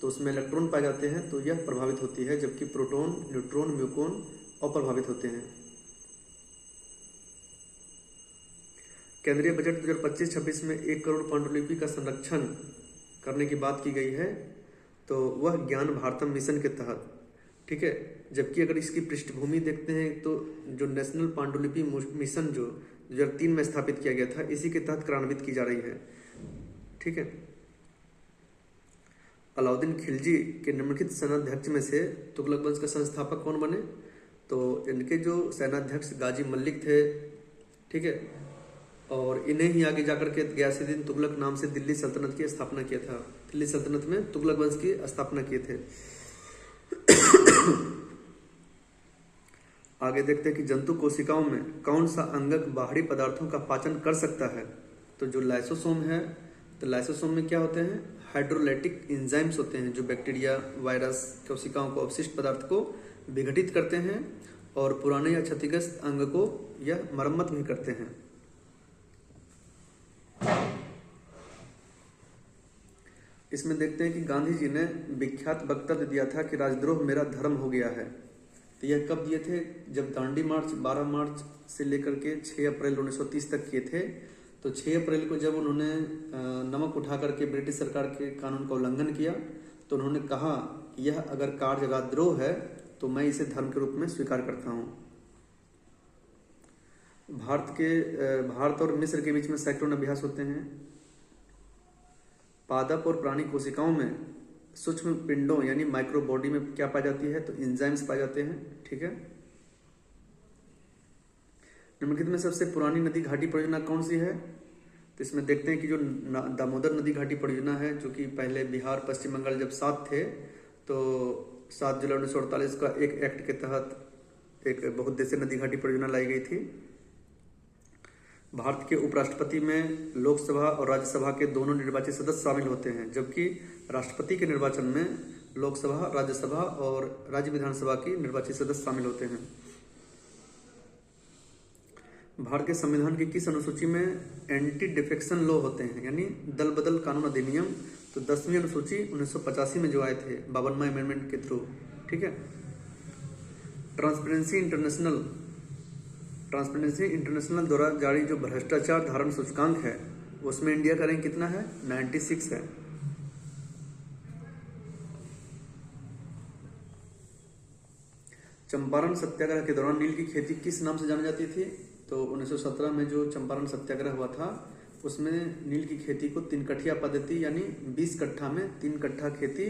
तो उसमें इलेक्ट्रॉन पाए जाते हैं, तो यह प्रभावित होती है, जबकि प्रोटॉन, न्यूट्रॉन, म्यूकॉन अप्रभावित होते हैं। केंद्रीय बजट 2025-26 में 1 करोड़ पांडुलिपि का संरक्षण करने की बात की गई है, तो वह ज्ञान भारतम मिशन के तहत, ठीक है। जबकि अगर इसकी पृष्ठभूमि देखते हैं तो जो नेशनल पांडुलिपि मिशन जो 2003 में स्थापित किया गया था, इसी के तहत क्रियान्वित की जा रही है, ठीक है। अलाउद्दीन खिलजी के निम्नलिखित सेनाध्यक्ष में से तुगलक वंश का संस्थापक कौन बने? तो इनके जो सेनाध्यक्ष गाजी मलिक थे, ठीक है, और इन्हें ही आगे जाकर के गयासुद्दीन तुगलक नाम से दिल्ली सल्तनत की स्थापना किया था। दिल्ली सल्तनत में तुगलक वंश की स्थापना किए थे। आगे देखते हैं कि जंतु कोशिकाओं में कौन सा अंगक बाहरी पदार्थों का पाचन कर सकता है? तो जो लाइसोसोम है, तो लाइसोसोम में क्या होते हैं? हाइड्रोलाइटिक एंजाइम्स होते हैं जो बैक्टीरिया, वायरस, कोशिकाओं को अपशिष्ट पदार्थ को विघटित करते हैं और पुराने या क्षतिग्रस्त अंग को यह मरम्मत भी करते हैं। इसमें देखते हैं कि गांधी जी ने विख्यात वक्तव्य दिया था कि राजद्रोह मेरा धर्म हो गया है। तो यह कब दिए थे? जब दांडी मार्च 12 मार्च से लेकर के 6 अप्रैल 1930 तक किए थे। तो 6 अप्रैल को जब उन्होंने नमक उठा करके ब्रिटिश सरकार के कानून का उल्लंघन किया, तो उन्होंने कहा कि यह अगर कार्य राजद्रोह है तो मैं इसे धर्म के रूप में स्वीकार करता हूँ। भारत और मिस्र के बीच में सैकड़ों अभ्यास होते हैं। पादप और प्राणी कोशिकाओं में सूक्ष्म पिंडों यानी माइक्रो बॉडी में क्या पाई जाती है? तो एंजाइम्स पाए जाते हैं, ठीक है। निम्नलिखित में सबसे पुरानी नदी घाटी परियोजना कौन सी है? तो इसमें देखते हैं कि जो दामोदर नदी घाटी परियोजना है, जो कि पहले बिहार पश्चिम बंगाल जब साथ थे, तो 7 जुलाई 1948 का एक एक्ट के तहत एक बहुउद्देशीय नदी घाटी परियोजना लाई गई थी। भारत के उपराष्ट्रपति में लोकसभा और राज्यसभा के दोनों निर्वाचित सदस्य शामिल होते हैं, जबकि राष्ट्रपति के निर्वाचन में लोकसभा, राज्यसभा और राज्य विधानसभा की निर्वाचित सदस्य शामिल होते हैं। भारत के संविधान की किस अनुसूची में एंटी डिफेक्शन लॉ होते हैं, यानी दल बदल कानून अधिनियम? तो 10वीं अनुसूची 1985 में जो आए थे 52वां अमेंडमेंट के थ्रू। ठीक है। ट्रांसपेरेंसी इंटरनेशनल द्वारा जारी जो भ्रष्टाचार धारण सूचकांक है उसमें इंडिया का रैंक कितना है? 96 है। चंपारण सत्याग्रह के दौरान नील की खेती किस नाम से जानी जाती थी? तो 1917 में जो चंपारण सत्याग्रह हुआ था उसमें नील की खेती को 3 कठिया पद्धति यानी 20 कट्ठा में 3 कट्ठा खेती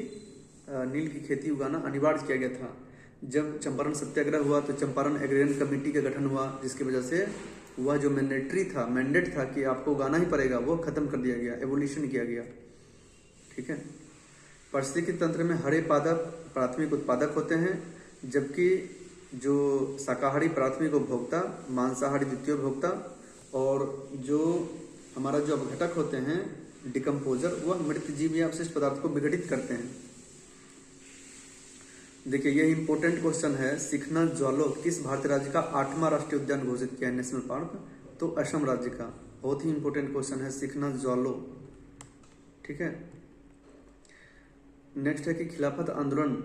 नील की खेती उगाना अनिवार्य किया गया था। जब चंपारण सत्याग्रह हुआ तो चंपारण एग्रेरियन कमेटी का गठन हुआ, जिसकी वजह से वह जो मैंडेट था कि आपको उगाना ही पड़ेगा, वो खत्म कर दिया गया, एवोल्यूशन किया गया। ठीक है। पारिस्थितिकी तंत्र में हरे पादप प्राथमिक उत्पादक होते हैं, जबकि जो शाकाहारी प्राथमिक उपभोक्ता, मांसाहारी द्वितीय उपभोक्ता, और जो हमारा जो अपघटक होते हैं डिकम्पोजर, वह मृत जीव या अवशिष्ट पदार्थ को विघटित करते हैं। देखिए ये इंपॉर्टेंट क्वेश्चन है, सिखना ज्वालो किस भारतीय राज्य का 8वां राष्ट्रीय उद्यान घोषित किया है, नेशनल पार्क? तो असम राज्य का। बहुत ही इंपॉर्टेंट क्वेश्चन है सिखना ज्वालो। ठीक है। नेक्स्ट है कि खिलाफत आंदोलन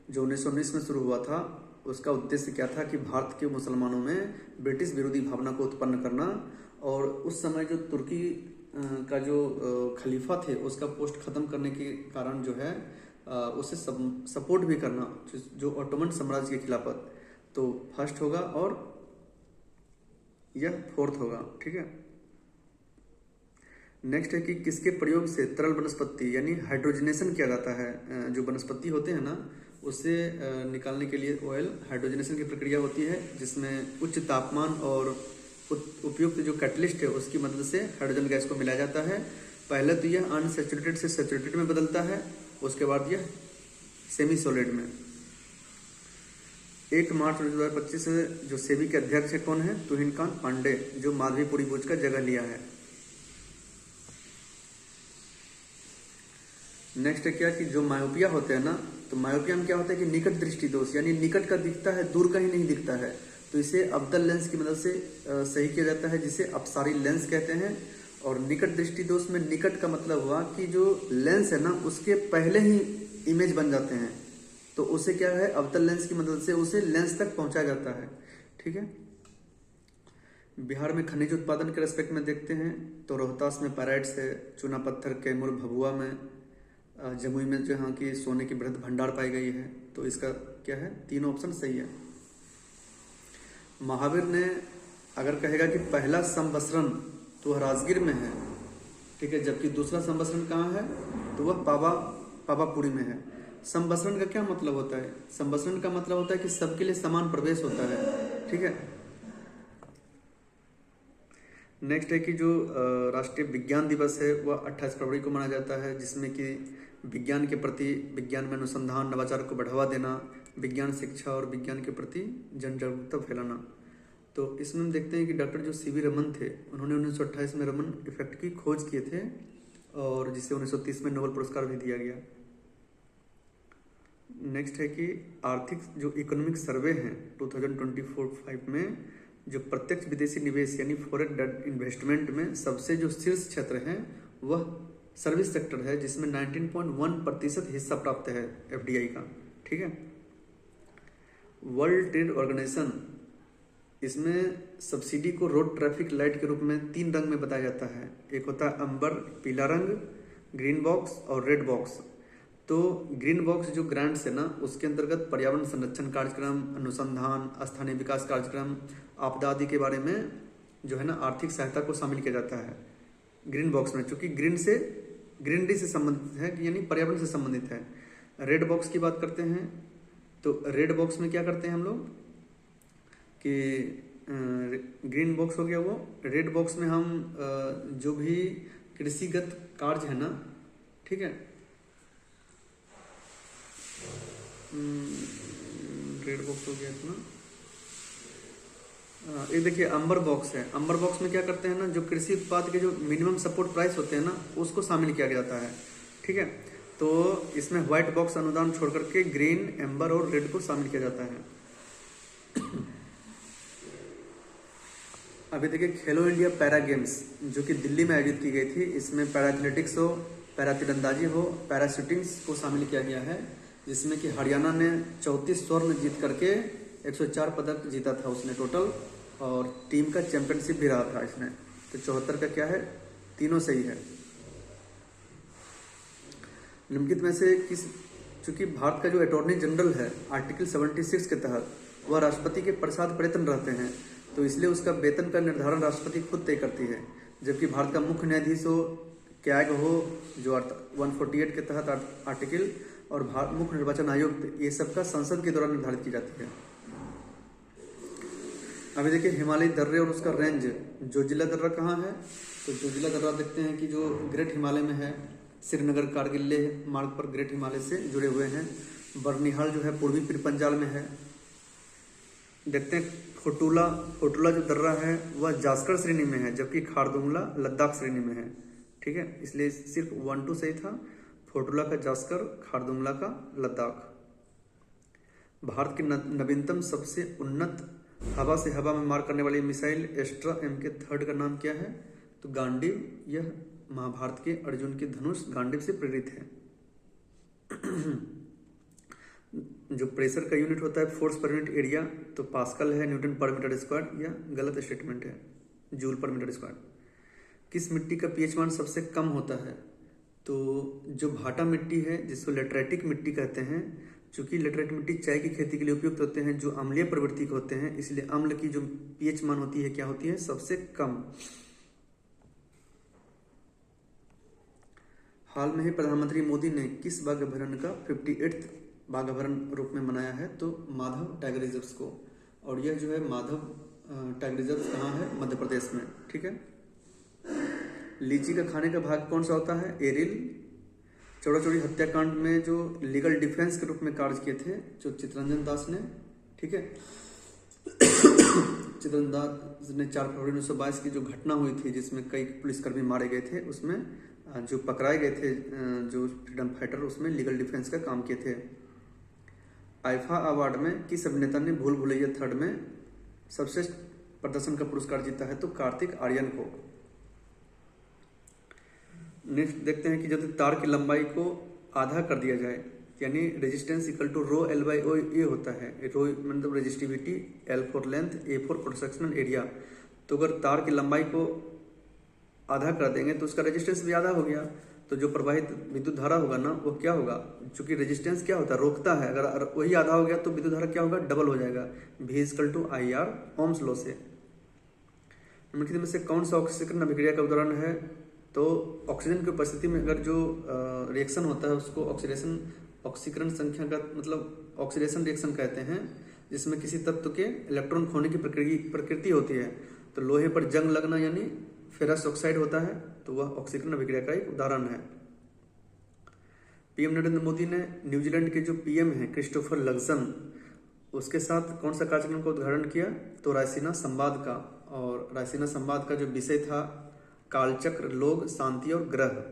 जो 1919 में शुरू हुआ था उसका उद्देश्य क्या था? कि भारत के मुसलमानों में ब्रिटिश विरोधी भावना को उत्पन्न करना, और उस समय जो तुर्की का जो खलीफा थे उसका पोस्ट खत्म करने के कारण जो है उसे सपोर्ट भी करना, जो ऑटोमन साम्राज्य के खिलाफत। तो फर्स्ट होगा और यह फोर्थ होगा। ठीक है। नेक्स्ट है कि किसके प्रयोग से तरल वनस्पति यानी हाइड्रोजनेशन किया जाता है? जो वनस्पति होते हैं ना उससे निकालने के लिए ऑयल हाइड्रोजनेशन की प्रक्रिया होती है, जिसमें उच्च तापमान और उपयुक्त जो कैटलिस्ट है उसकी मदद से हाइड्रोजन गैस को मिलाया जाता है। पहले तो यह अनसैचुरेटेड से सैचुरेटेड में बदलता है, उसके बाद यह सेमी सॉलिड में। 1 मार्च 2025 जो सेबी के अध्यक्ष है कौन है? तुहिनकांत पांडे, जो माधवीपुरी बुर्ज का जगह लिया है। नेक्स्ट है क्या कि जो मायोपिया होते हैं ना, तो मायोपिया में क्या होता है कि निकट दृष्टि दोष, यानी निकट का दिखता है दूर का ही नहीं दिखता है, तो इसे अवतल लेंस की मदद से सही किया जाता है, जिसे अपसारी लेंस कहते हैं। और निकट दृष्टि दोष में निकट का मतलब हुआ कि जो लेंस है ना उसके पहले ही इमेज बन जाते हैं, तो उसे क्या है अवतल लेंस की मदद से उसे लेंस तक पहुंचाया जाता है। ठीक है। बिहार में खनिज उत्पादन के रेस्पेक्ट में देखते हैं तो रोहतास में पैराइट्स है, चूना पत्थर कैमूर भभुआ में, जमुई में जहाँ की सोने की बृहद भंडार पाई गई है। तो इसका क्या है? तीनों ऑप्शन सही है। महावीर ने अगर कहेगा कि पहला संवत्सरण तो वह राजगीर में है, ठीक है, जबकि दूसरा संवत्सरण कहाँ है? तो वह पावापुरी में है। संवत्सरण का क्या मतलब होता है? संवत्सरण का मतलब होता है कि सबके लिए समान प्रवेश होता है। ठीक है। नेक्स्ट है कि जो राष्ट्रीय विज्ञान दिवस है वह 28 फरवरी को मनाया जाता है, जिसमें कि विज्ञान के प्रति, विज्ञान में अनुसंधान नवाचार को बढ़ावा देना, विज्ञान शिक्षा और विज्ञान के प्रति जन जागरूकता फैलाना। तो इसमें हम देखते हैं कि डॉक्टर जो सीवी रमन थे उन्होंने 1928 में रमन इफेक्ट की खोज किए थे, और जिसे 1930 में नोबेल पुरस्कार भी दिया गया। नेक्स्ट है कि आर्थिक जो इकोनॉमिक सर्वे हैं 2024-25 में जो प्रत्यक्ष विदेशी निवेश यानी फॉरेन डायरेक्ट इन्वेस्टमेंट में सबसे जो शीर्ष क्षेत्र है वह सर्विस सेक्टर है, जिसमें 19.1% हिस्सा प्राप्त है एफडीआई का। ठीक है। वर्ल्ड ट्रेड ऑर्गेनाइजेशन इसमें सब्सिडी को रोड ट्रैफिक लाइट के रूप में 3 रंग में बताया जाता है। एक होता है अंबर पीला रंग, ग्रीन बॉक्स और रेड बॉक्स। तो ग्रीन बॉक्स जो ग्रांट्स है ना उसके अंतर्गत पर्यावरण संरक्षण कार्यक्रम, अनुसंधान, स्थानीय विकास कार्यक्रम, आपदा आदि के बारे में जो है ना आर्थिक सहायता को शामिल किया जाता है ग्रीन बॉक्स में, चूंकि ग्रीनरी से संबंधित है, यानी पर्यावरण से संबंधित है। रेड बॉक्स की बात करते हैं तो रेड बॉक्स में क्या करते हैं हम लोग कि ग्रीन बॉक्स हो गया वो, रेड बॉक्स में हम जो भी कृषिगत कार्य है ना, ठीक है, रेड बॉक्स हो गया इतना। ये देखिए अंबर बॉक्स है, अंबर बॉक्स में क्या करते हैं ना, जो कृषि उत्पाद के जो मिनिमम सपोर्ट प्राइस होते हैं ना उसको शामिल किया जाता है। ठीक है। तो इसमें व्हाइट बॉक्स अनुदान छोड़ करके ग्रीन, एम्बर और रेड को शामिल किया जाता है। अभी देखिए खेलो इंडिया पैरा गेम्स जो कि दिल्ली में आयोजित की गई थी, इसमें पैरा एथलेटिक्स हो, पैरा तीरंदाजी हो, पैरा शूटिंग्स को शामिल किया गया है, जिसमें कि हरियाणा ने 34 स्वर्ण जीत करके 104 पदक जीता था उसने टोटल, और टीम का चैंपियनशिप भी रहा था इसमें। तो 74 का क्या है, तीनों सही है। निम्नलिखित में से किस, चूंकि भारत का जो अटॉर्नी जनरल है आर्टिकल 76 के तहत वह राष्ट्रपति के प्रसाद प्रयत्न रहते हैं, तो इसलिए उसका वेतन का निर्धारण राष्ट्रपति खुद तय करती है। जबकि भारत का मुख्य न्यायाधीश हो, कैग हो जो 148 के तहत आर्टिकल, और भारत मुख्य निर्वाचन आयुक्त, ये सब का संसद के द्वारा निर्धारित की जाती है। अभी देखिए हिमालयी दर्रे और उसका रेंज, जोजिला दर्रा कहाँ है, तो जोजिला दर्रा देखते हैं कि जो ग्रेट हिमालय में है, श्रीनगर कारगिल लेह मार्ग पर ग्रेट हिमालय से जुड़े हुए हैं। बर्निहाल जो है पूर्वी पीर पंजाल में है। देखते हैं फोटुला जो दर्रा है वह जास्कर श्रेणी में है, जबकि खारदुंगला लद्दाख श्रेणी में है। ठीक है, इसलिए सिर्फ 1-2 सही था, फोटुला का जास्कर, खारदुंगला का लद्दाख। भारत की नवीनतम सबसे उन्नत हवा से हवा में मार करने वाली मिसाइल एस्ट्रा MK3 का नाम क्या है, तो गांडीव। यह महाभारत के अर्जुन की धनुष गांडीव से प्रेरित है। जो प्रेशर का यूनिट होता है फोर्स पर यूनिट एरिया, तो पास्कल है, न्यूटन पर मीटर स्क्वायर, या गलत स्टेटमेंट है, जूल पर मीटर स्क्वायर। किस मिट्टी का pH मान सबसे कम होता है, तो जो भाटा मिट्टी है जिसको लेटराइटिक मिट्टी कहते हैं। चूंकि लेटराइट मिट्टी चाय की खेती के लिए उपयुक्त होते हैं, जो अम्लीय प्रवृत्ति के होते हैं, इसलिए अम्ल की जो pH मान होती है क्या होती है, सबसे कम। हाल में ही प्रधानमंत्री मोदी ने किस बाघ अभयारण्य का 58th बाघ अभयारण्य रूप में मनाया है, तो माधव टाइगर रिजर्व को। और यह जो है माधव टाइगर रिजर्व कहाँ है, मध्य प्रदेश में। ठीक है, लीची का खाने का भाग कौन सा होता है, एरिल। चौड़ा चौड़ी हत्याकांड में जो लीगल डिफेंस के रूप में कार्य किए थे जो चित्तरंजन दास ने। ठीक है, चित्तरंजन दास ने 4 फरवरी 1922 की जो घटना हुई थी जिसमें कई पुलिसकर्मी मारे गए थे, उसमें जो पकड़ाए गए थे जो फ्रीडम फाइटर, उसमें लीगल डिफेंस का काम किए थे। आईफा अवार्ड में किस अभिनेता ने भूल भुलैया 3 में सर्वश्रेष्ठ प्रदर्शन का पुरस्कार जीता है, तो कार्तिक आर्यन को। नेक्स्ट देखते हैं कि जब तार की लंबाई को आधा कर दिया जाए, यानी resistance equal to row L/O ये होता है। रो मतलब resistivity, L for length, A for cross sectional area. तो अगर तार की लंबाई को आधा कर देंगे तो उसका रेजिस्टेंस भी आधा हो गया, तो जो प्रवाहित विद्युत धारा होगा ना वो क्या होगा, चूंकि रेजिस्टेंस क्या होता है, रोकता है, अगर वही आधा हो गया तो विद्युत धारा क्या होगा, डबल हो जाएगा, V=IR ओम्स लॉ से। निम्नलिखित में से कौन सा ऑक्सीकरण अभिक्रिया का उदाहरण है, तो ऑक्सीजन की उपस्थिति में अगर जो रिएक्शन होता है उसको ऑक्सीकरण संख्या का मतलब ऑक्सीडेशन रिएक्शन कहते हैं, जिसमें किसी तत्व के इलेक्ट्रॉन खोने की प्रकृति होती है। तो लोहे पर जंग लगना यानी फेरस ऑक्साइड होता है, तो वह ऑक्सीकरण अभिक्रिया का एक उदाहरण है। पीएम नरेंद्र मोदी ने न्यूजीलैंड के जो पीएम हैं क्रिस्टोफर लक्सन, उसके साथ कौन सा कार्यक्रम का उद्घाटन किया, तो रायसीना संवाद का। और रायसीना संवाद का जो विषय था कालचक्र, लोग, शांति और ग्रह।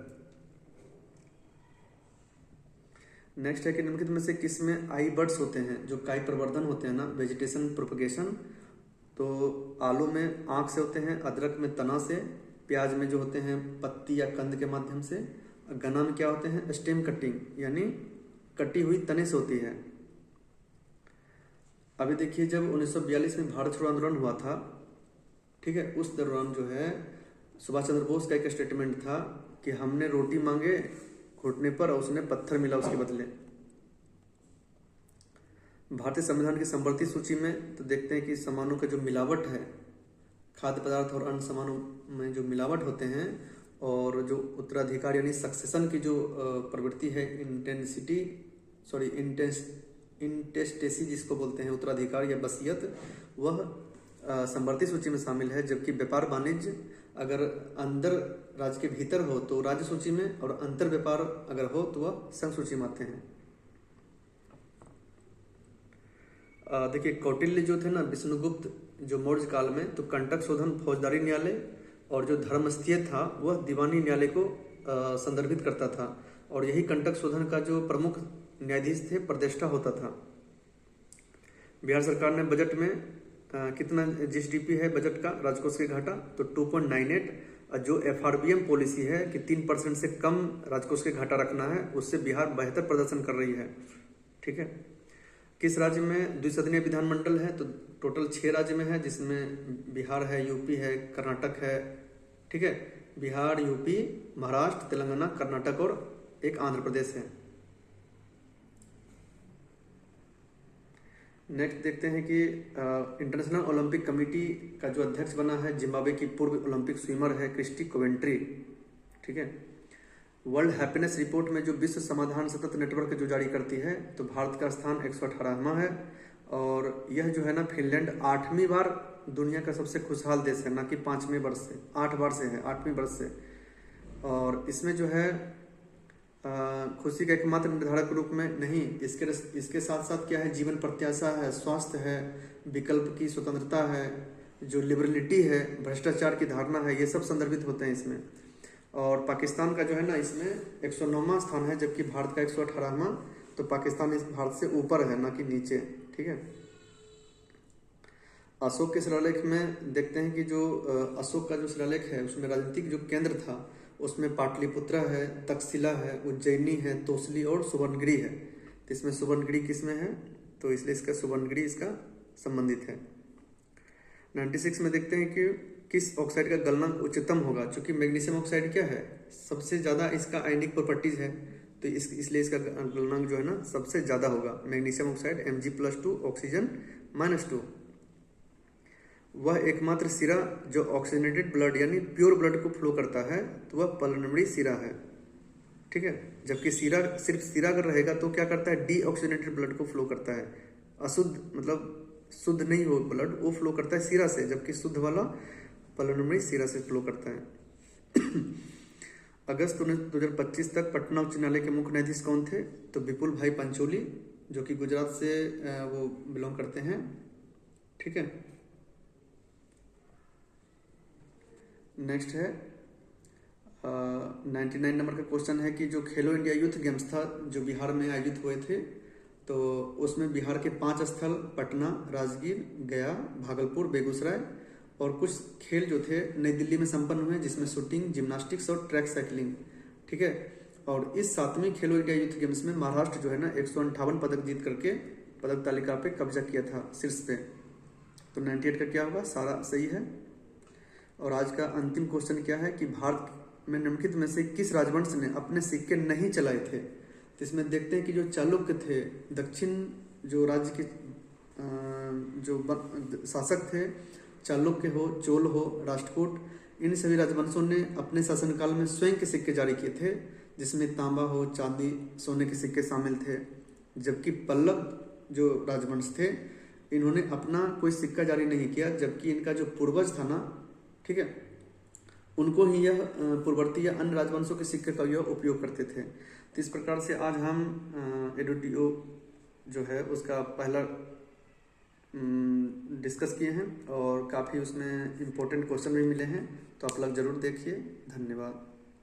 नेक्स्ट है कि निम्नलिखित में से किस में आई बर्ड्स होते हैं, जो काई प्रवर्धन होते हैं ना, वेजिटेशन प्रोपगेशन। तो आलू में आँख से होते हैं, अदरक में तना से, प्याज में जो होते हैं पत्ती या कंद के माध्यम से, गन्ना में क्या होते हैं, स्टेम कटिंग यानी कटी हुई तने से होती है। अभी देखिए जब 1942 में भारत छोड़ो आंदोलन हुआ था, ठीक है, उस दौरान जो है सुभाष चंद्र बोस का एक स्टेटमेंट था कि हमने रोटी मांगे घुटने पर और उसने पत्थर मिला उसके बदले। भारतीय संविधान की संवर्ती सूची में तो देखते हैं कि सामानों का जो मिलावट है, खाद्य पदार्थ और अन्य सामानों में जो मिलावट होते हैं, और जो उत्तराधिकार यानी सक्सेशन की जो प्रवृत्ति है, इंटेस्टेसी जिसको बोलते हैं उत्तराधिकार या वसीयत, वह संवर्ती सूची में शामिल है। जबकि व्यापार वाणिज्य अगर अंदर राज्य के भीतर हो तो राज्य सूची में, और अंतर व्यापार अगर हो तो वह संघ सूची में आते हैं। देखिए कौटिल्य जो थे ना, विष्णुगुप्त जो मौर्य काल में, तो कंटक शोधन फौजदारी न्यायालय, और जो धर्मस्थ्य था वह दीवानी न्यायालय को संदर्भित करता था। और यही कंटक शोधन का जो प्रमुख न्यायाधीश थे प्रदेष्टा होता था। बिहार सरकार ने बजट में कितना जीएसडीपी है बजट का राजकोष के घाटा, तो 2.98। और जो एफआरबीएम पॉलिसी है कि 3% से कम राजकोष के घाटा रखना है, उससे बिहार बेहतर प्रदर्शन कर रही है। ठीक है। किस राज्य में द्विसदनीय विधानमंडल है, तो टोटल 6 राज्य में है, जिसमें बिहार है, यूपी है, कर्नाटक है। ठीक है, बिहार, यूपी, महाराष्ट्र, तेलंगाना, कर्नाटक और एक आंध्र प्रदेश है। नेक्स्ट देखते हैं कि इंटरनेशनल ओलंपिक कमेटी का जो अध्यक्ष बना है जिम्बाब्वे की पूर्व ओलंपिक स्विमर है क्रिस्टी कोवेंट्री। ठीक है। वर्ल्ड हैप्पीनेस रिपोर्ट में जो विश्व समाधान सतत नेटवर्क जो जारी करती है, तो भारत का स्थान 118वां है। और यह जो है ना, फिनलैंड 8वीं बार दुनिया का सबसे खुशहाल देश है, ना कि 5वें वर्ष से, 8 बार से है, 8वीं वर्ष से। और इसमें जो है खुशी का एकमात्र निर्धारक रूप में नहीं, इसके साथ साथ क्या है, जीवन प्रत्याशा है, स्वास्थ्य है, विकल्प की स्वतंत्रता है, जो लिबरलिटी है, भ्रष्टाचार की धारणा है, ये सब संदर्भित होते हैं इसमें। और पाकिस्तान का जो है ना, इसमें 109वां स्थान है, जबकि भारत का 118वां। तो पाकिस्तान इस भारत से ऊपर है, ना कि नीचे। ठीक है। अशोक के शिलालेख में देखते हैं कि जो अशोक का जो शिलालेख है, उसमें राजनीतिक जो केंद्र था, उसमें पाटलिपुत्र है, तक्षशिला है, उज्जैनी है, तोसली और सुवर्णगिरी है। तो इसमें सुवर्णगिरी किसमें है, तो इसलिए इसका सुवर्णगिरी इसका संबंधित है। 96 में देखते हैं कि किस ऑक्साइड का गलनांक उच्चतम होगा, चूंकि मैग्नीशियम ऑक्साइड क्या है, सबसे ज़्यादा इसका आयनिक प्रॉपर्टीज है, तो इसलिए इसका गलनांक जो है ना सबसे ज़्यादा होगा। Magnesium oxide Mg+2, oxygen -2। वह एकमात्र सिरा जो ऑक्सीजनेटेड ब्लड यानी प्योर ब्लड को फ्लो करता है, तो वह पल्मोनरी सिरा है। ठीक है। जबकि सिरा, सिर्फ सिरा अगर रहेगा तो क्या करता है, डीऑक्सीजनेटेड ब्लड को फ्लो करता है। अशुद्ध मतलब शुद्ध नहीं हो ब्लड, वो फ्लो करता है सिरा से, जबकि शुद्ध वाला पल्मोनरी सिरा से फ्लो करता है। अगस्त 2025 तक पटना उच्च न्यायालय के मुख्य न्यायाधीश कौन थे, तो विपुल भाई पंचोली, जो कि गुजरात से वो बिलोंग करते हैं। ठीक है। नेक्स्ट है 99 नंबर का क्वेश्चन है कि जो खेलो इंडिया यूथ गेम्स था, जो बिहार में आयोजित हुए थे, तो उसमें बिहार के 5 स्थल पटना, राजगीर, गया, भागलपुर, बेगूसराय और कुछ खेल जो थे नई दिल्ली में संपन्न हुए, जिसमें शूटिंग, जिम्नास्टिक्स और ट्रैक साइकिलिंग। ठीक है। और इस 7वीं खेलो इंडिया यूथ गेम्स में महाराष्ट्र जो है ना 158 पदक जीत करके पदक तालिका पे कब्जा किया था, शीर्ष पे। तो 98 का क्या होगा, सारा सही है। और आज का अंतिम क्वेश्चन क्या है कि भारत में निम्नलिखित में से किस राजवंश ने अपने सिक्के नहीं चलाए थे। तो इसमें देखते हैं कि जो चालुक्य थे, दक्षिण जो राज्य के जो शासक थे, चालुक्य हो, चोल हो, राष्ट्रकूट, इन सभी राजवंशों ने अपने शासनकाल में स्वयं के सिक्के जारी किए थे, जिसमें तांबा हो, चांदी, सोने के सिक्के शामिल थे। जबकि पल्लव जो राजवंश थे, इन्होंने अपना कोई सिक्का जारी नहीं किया, जबकि इनका जो पूर्वज था ना, ठीक है, उनको ही यह पूर्ववर्ती या अन्य राजवंशों के सिक्के का यह उपयोग करते थे। तो इस प्रकार से आज हम एडुटियो जो है उसका पहला डिस्कस किए हैं और काफ़ी उसमें इम्पोर्टेंट क्वेश्चन भी मिले हैं, तो आप लोग ज़रूर देखिए। धन्यवाद।